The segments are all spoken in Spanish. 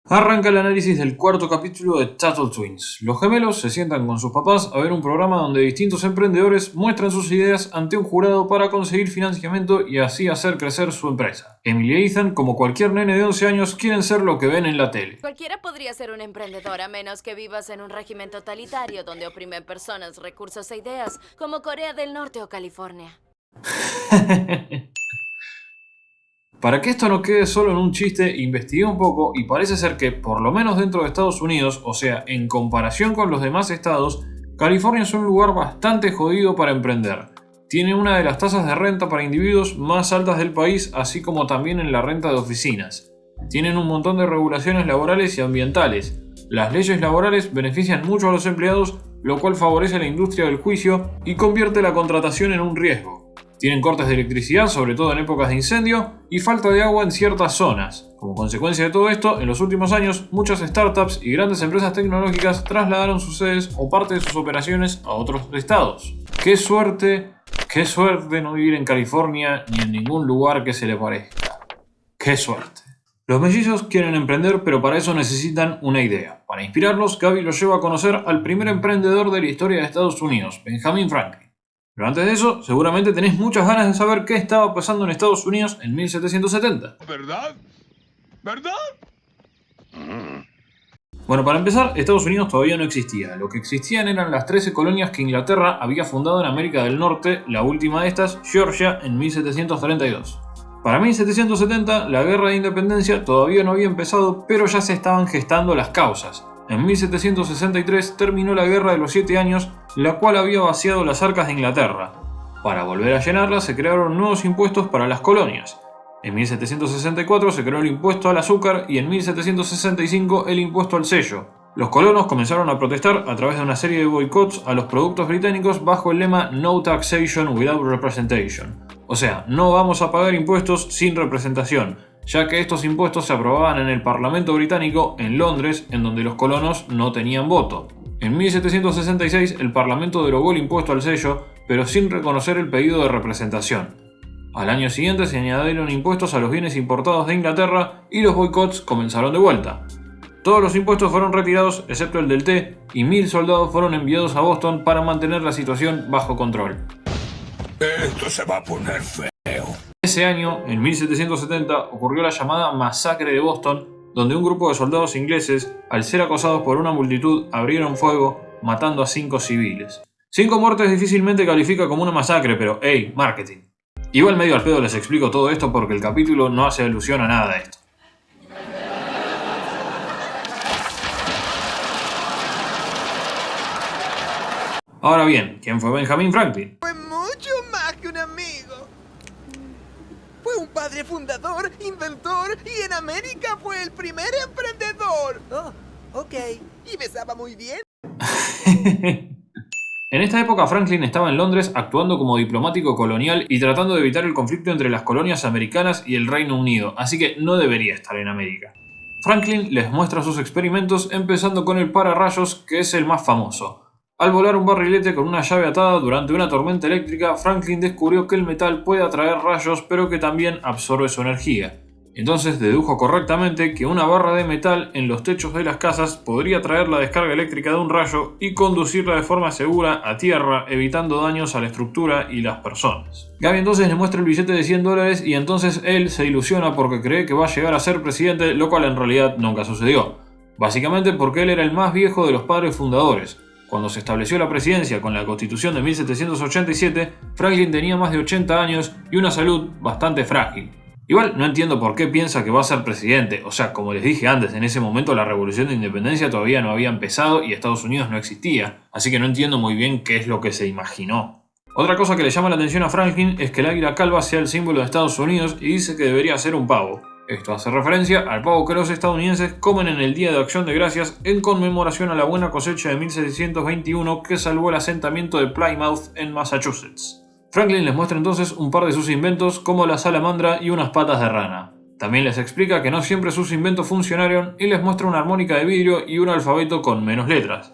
Arranca el análisis del cuarto capítulo de Tuttle Twins. Los gemelos se sientan con sus papás a ver un programa donde distintos emprendedores muestran sus ideas ante un jurado para conseguir financiamiento y así hacer crecer su empresa. Emily y Ethan, como cualquier nene de 11 años, quieren ser lo que ven en la tele. Cualquiera podría ser un emprendedor a menos que vivas en un régimen totalitario donde oprimen personas, recursos e ideas, como Corea del Norte o California. Para que esto no quede solo en un chiste, investigué un poco y parece ser que, por lo menos dentro de Estados Unidos, o sea, en comparación con los demás estados, California es un lugar bastante jodido para emprender. Tiene una de las tasas de renta para individuos más altas del país, así como también en la renta de oficinas. Tienen un montón de regulaciones laborales y ambientales. Las leyes laborales benefician mucho a los empleados, lo cual favorece la industria del juicio y convierte la contratación en un riesgo. Tienen cortes de electricidad, sobre todo en épocas de incendio, y falta de agua en ciertas zonas. Como consecuencia de todo esto, en los últimos años, muchas startups y grandes empresas tecnológicas trasladaron sus sedes o parte de sus operaciones a otros estados. ¡Qué suerte no vivir en California ni en ningún lugar que se le parezca! ¡Qué suerte! Los mellizos quieren emprender, pero para eso necesitan una idea. Para inspirarlos, Gaby los lleva a conocer al primer emprendedor de la historia de Estados Unidos, Benjamin Franklin. Pero antes de eso, seguramente tenés muchas ganas de saber qué estaba pasando en Estados Unidos en 1770. ¿Verdad? ¿Verdad? Bueno, para empezar, Estados Unidos todavía no existía. Lo que existían eran las 13 colonias que Inglaterra había fundado en América del Norte, la última de estas, Georgia, en 1732. Para 1770, la guerra de independencia todavía no había empezado, pero ya se estaban gestando las causas. En 1763 terminó la Guerra de los 7 Años, la cual había vaciado las arcas de Inglaterra. Para volver a llenarlas se crearon nuevos impuestos para las colonias. En 1764 se creó el impuesto al azúcar y en 1765 el impuesto al sello. Los colonos comenzaron a protestar a través de una serie de boicots a los productos británicos bajo el lema No Taxation Without Representation. O sea, no vamos a pagar impuestos sin representación, ya que estos impuestos se aprobaban en el Parlamento británico en Londres, en donde los colonos no tenían voto. En 1766 el Parlamento derogó el impuesto al sello, pero sin reconocer el pedido de representación. Al año siguiente se añadieron impuestos a los bienes importados de Inglaterra y los boicots comenzaron de vuelta. Todos los impuestos fueron retirados excepto el del té y 1000 soldados fueron enviados a Boston para mantener la situación bajo control. Esto se va a poner feo. Ese año, en 1770, ocurrió la llamada Masacre de Boston, donde un grupo de soldados ingleses, al ser acosados por una multitud, abrieron fuego, matando a 5 civiles. 5 muertes difícilmente califica como una masacre, pero hey, marketing. Igual medio al pedo les explico todo esto porque el capítulo no hace alusión a nada de esto. Ahora bien, ¿quién fue Benjamin Franklin? Fue mucho más que un amigo. Fue un padre fundador, inventor y en América fue el primer emprendedor. Oh, ok. Y besaba muy bien. En esta época Franklin estaba en Londres actuando como diplomático colonial y tratando de evitar el conflicto entre las colonias americanas y el Reino Unido, así que no debería estar en América. Franklin les muestra sus experimentos empezando con el pararrayos, que es el más famoso. Al volar un barrilete con una llave atada durante una tormenta eléctrica, Franklin descubrió que el metal puede atraer rayos pero que también absorbe su energía. Entonces dedujo correctamente que una barra de metal en los techos de las casas podría traer la descarga eléctrica de un rayo y conducirla de forma segura a tierra, evitando daños a la estructura y las personas. Gaby entonces le muestra el billete de $100 y entonces él se ilusiona porque cree que va a llegar a ser presidente, lo cual en realidad nunca sucedió. Básicamente porque él era el más viejo de los padres fundadores. Cuando se estableció la presidencia con la Constitución de 1787, Franklin tenía más de 80 años y una salud bastante frágil. Igual no entiendo por qué piensa que va a ser presidente, o sea, como les dije antes, en ese momento la revolución de independencia todavía no había empezado y Estados Unidos no existía, así que no entiendo muy bien qué es lo que se imaginó. Otra cosa que le llama la atención a Franklin es que el águila calva sea el símbolo de Estados Unidos y dice que debería ser un pavo. Esto hace referencia al pavo que los estadounidenses comen en el Día de Acción de Gracias en conmemoración a la buena cosecha de 1621 que salvó el asentamiento de Plymouth en Massachusetts. Franklin les muestra entonces un par de sus inventos como la salamandra y unas patas de rana. También les explica que no siempre sus inventos funcionaron y les muestra una armónica de vidrio y un alfabeto con menos letras.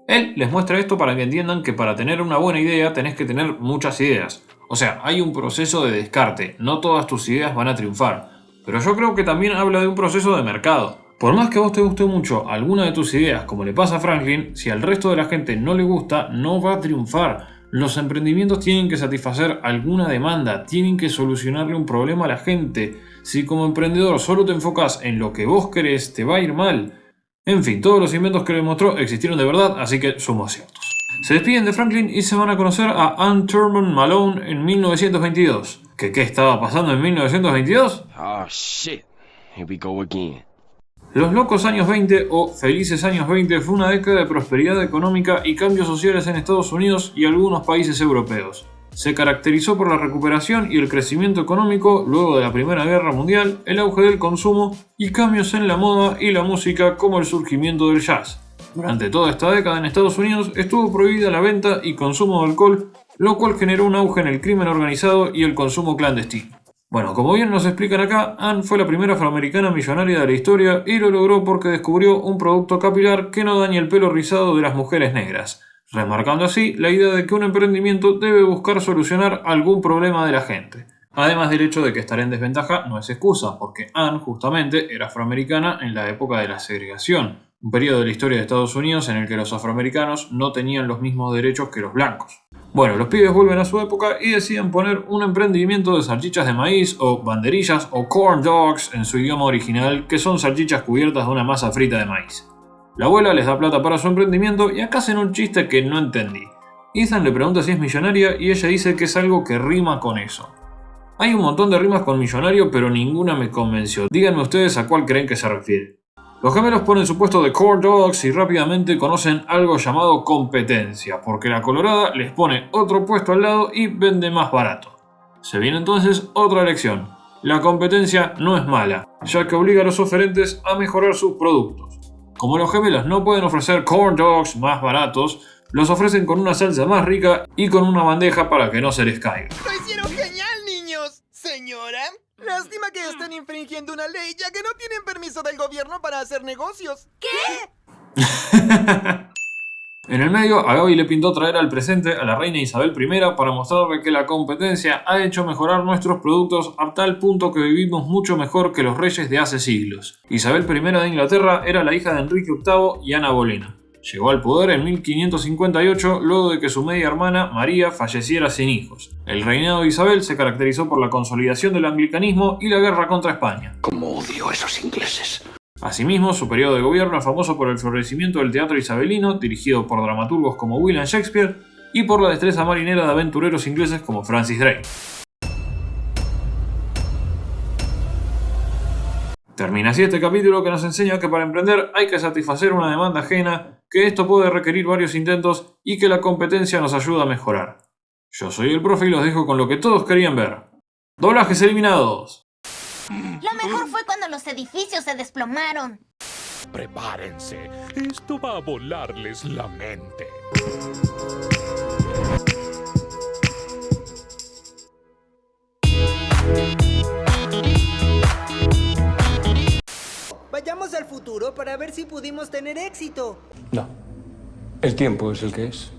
Él les muestra esto para que entiendan que para tener una buena idea tenés que tener muchas ideas. O sea, hay un proceso de descarte, no todas tus ideas van a triunfar. Pero yo creo que también habla de un proceso de mercado. Por más que a vos te guste mucho alguna de tus ideas, como le pasa a Franklin, si al resto de la gente no le gusta, no va a triunfar. Los emprendimientos tienen que satisfacer alguna demanda, tienen que solucionarle un problema a la gente. Si como emprendedor solo te enfocas en lo que vos querés, te va a ir mal. En fin, todos los inventos que le mostró existieron de verdad, así que somos ciertos. Se despiden de Franklin y se van a conocer a Anne Thurman Malone en 1922. ¿Qué estaba pasando en 1922? Oh shit, here we go again. Los locos años 20 o felices años 20 fue una década de prosperidad económica y cambios sociales en Estados Unidos y algunos países europeos. Se caracterizó por la recuperación y el crecimiento económico luego de la Primera Guerra Mundial, el auge del consumo y cambios en la moda y la música como el surgimiento del jazz. Durante toda esta década en Estados Unidos estuvo prohibida la venta y consumo de alcohol, lo cual generó un auge en el crimen organizado y el consumo clandestino. Bueno, como bien nos explican acá, Anne fue la primera afroamericana millonaria de la historia y lo logró porque descubrió un producto capilar que no daña el pelo rizado de las mujeres negras, remarcando así la idea de que un emprendimiento debe buscar solucionar algún problema de la gente. Además del hecho de que estar en desventaja no es excusa, porque Anne justamente era afroamericana en la época de la segregación, un periodo de la historia de Estados Unidos en el que los afroamericanos no tenían los mismos derechos que los blancos. Bueno, los pibes vuelven a su época y deciden poner un emprendimiento de salchichas de maíz o banderillas o corn dogs en su idioma original, que son salchichas cubiertas de una masa frita de maíz. La abuela les da plata para su emprendimiento y acá hacen un chiste que no entendí. Ethan le pregunta si es millonaria y ella dice que es algo que rima con eso. Hay un montón de rimas con millonario, pero ninguna me convenció. Díganme ustedes a cuál creen que se refiere. Los gemelos ponen su puesto de corn dogs y rápidamente conocen algo llamado competencia, porque la Colorada les pone otro puesto al lado y vende más barato. Se viene entonces otra lección. La competencia no es mala, ya que obliga a los oferentes a mejorar sus productos. Como los gemelos no pueden ofrecer corn dogs más baratos, los ofrecen con una salsa más rica y con una bandeja para que no se les caiga. ¡Lo hicieron genial, niños! Señora, lástima que estén infringiendo una ley ya que no tienen permiso del gobierno para hacer negocios. ¿Qué? En el medio, a Gaby le pintó traer al presente a la reina Isabel I para mostrarle que la competencia ha hecho mejorar nuestros productos a tal punto que vivimos mucho mejor que los reyes de hace siglos. Isabel I de Inglaterra era la hija de Enrique VIII y Ana Bolena. Llegó al poder en 1558 luego de que su media hermana, María, falleciera sin hijos. El reinado de Isabel se caracterizó por la consolidación del anglicanismo y la guerra contra España. Como odio a esos ingleses. Asimismo, su periodo de gobierno es famoso por el florecimiento del teatro isabelino, dirigido por dramaturgos como William Shakespeare, y por la destreza marinera de aventureros ingleses como Francis Drake. Termina así este capítulo que nos enseña que para emprender hay que satisfacer una demanda ajena, que esto puede requerir varios intentos y que la competencia nos ayuda a mejorar. Yo soy el profe y los dejo con lo que todos querían ver. ¡Doblajes eliminados! Lo mejor fue cuando los edificios se desplomaron. Prepárense, esto va a volarles la mente. Vayamos al futuro para ver si pudimos tener éxito. No. El tiempo es el que es.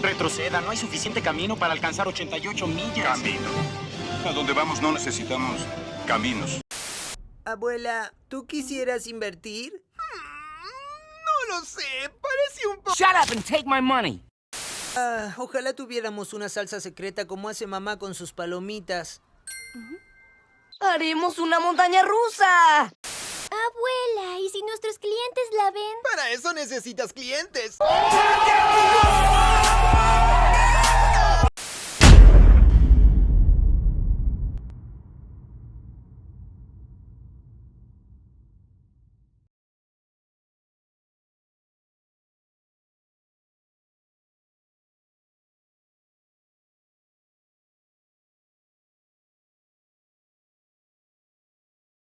Retroceda, no hay suficiente camino para alcanzar 88 millas. Camino. A donde vamos no necesitamos caminos. Abuela, ¿tú quisieras invertir? No lo sé, parece un poco... Shut up and take my money. Ojalá tuviéramos una salsa secreta como hace mamá con sus palomitas. ¡Haremos una montaña rusa! Abuela, ¿y si nuestros clientes la ven? Para eso necesitas clientes.